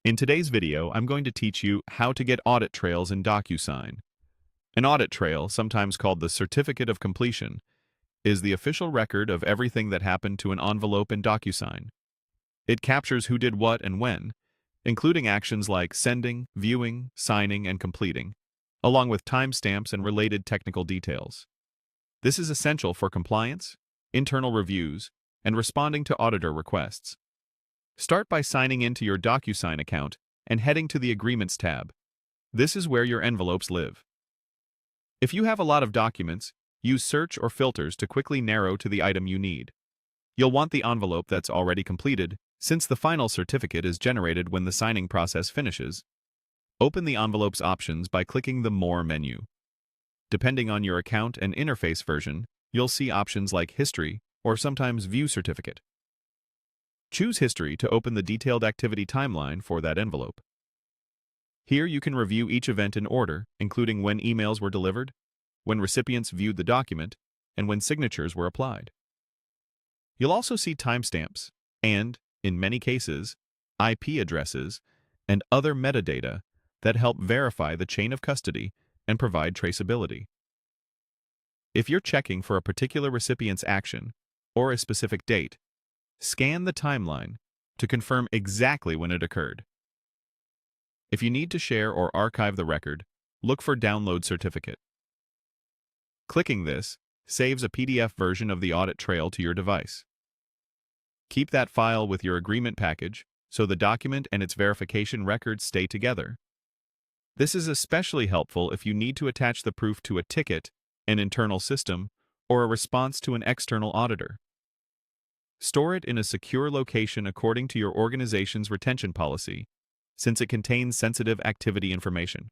In today's video, I'm going to teach you how to get audit trails in DocuSign. An audit trail, sometimes called the Certificate of Completion, is the official record of everything that happened to an envelope in DocuSign. It captures who did what and when, including actions like sending, viewing, signing, and completing, along with timestamps and related technical details. This is essential for compliance, internal reviews, and responding to auditor requests. Start by signing into your DocuSign account and heading to the Agreements tab. This is where your envelopes live. If you have a lot of documents, use search or filters to quickly narrow to the item you need. You'll want the envelope that's already completed, since the final certificate is generated when the signing process finishes. Open the envelope's options by clicking the More menu. Depending on your account and interface version, you'll see options like History or sometimes View Certificate. Choose History to open the detailed activity timeline for that envelope. Here you can review each event in order, including when emails were delivered, when recipients viewed the document, and when signatures were applied. You'll also see timestamps and, in many cases, IP addresses and other metadata that help verify the chain of custody and provide traceability. If you're checking for a particular recipient's action or a specific date, scan the timeline to confirm exactly when it occurred. If you need to share or archive the record, look for Download Certificate. Clicking this saves a PDF version of the audit trail to your device. Keep that file with your agreement package so the document and its verification records stay together. This is especially helpful if you need to attach the proof to a ticket, an internal system, or a response to an external auditor. Store it in a secure location according to your organization's retention policy, since it contains sensitive activity information.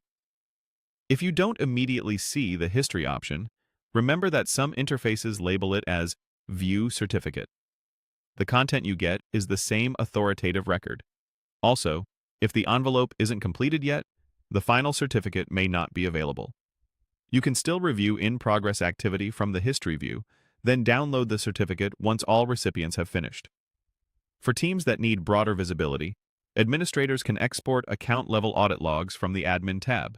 If you don't immediately see the History option, remember that some interfaces label it as View Certificate. The content you get is the same authoritative record. Also, if the envelope isn't completed yet, the final certificate may not be available. You can still review in-progress activity from the History view, then download the certificate once all recipients have finished. For teams that need broader visibility, administrators can export account-level audit logs from the Admin tab.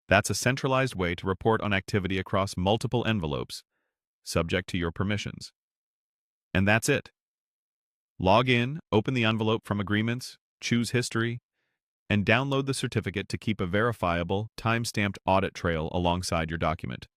That's a centralized way to report on activity across multiple envelopes, subject to your permissions. And that's it. Log in, open the envelope from Agreements, choose History, and download the certificate to keep a verifiable, time-stamped audit trail alongside your document.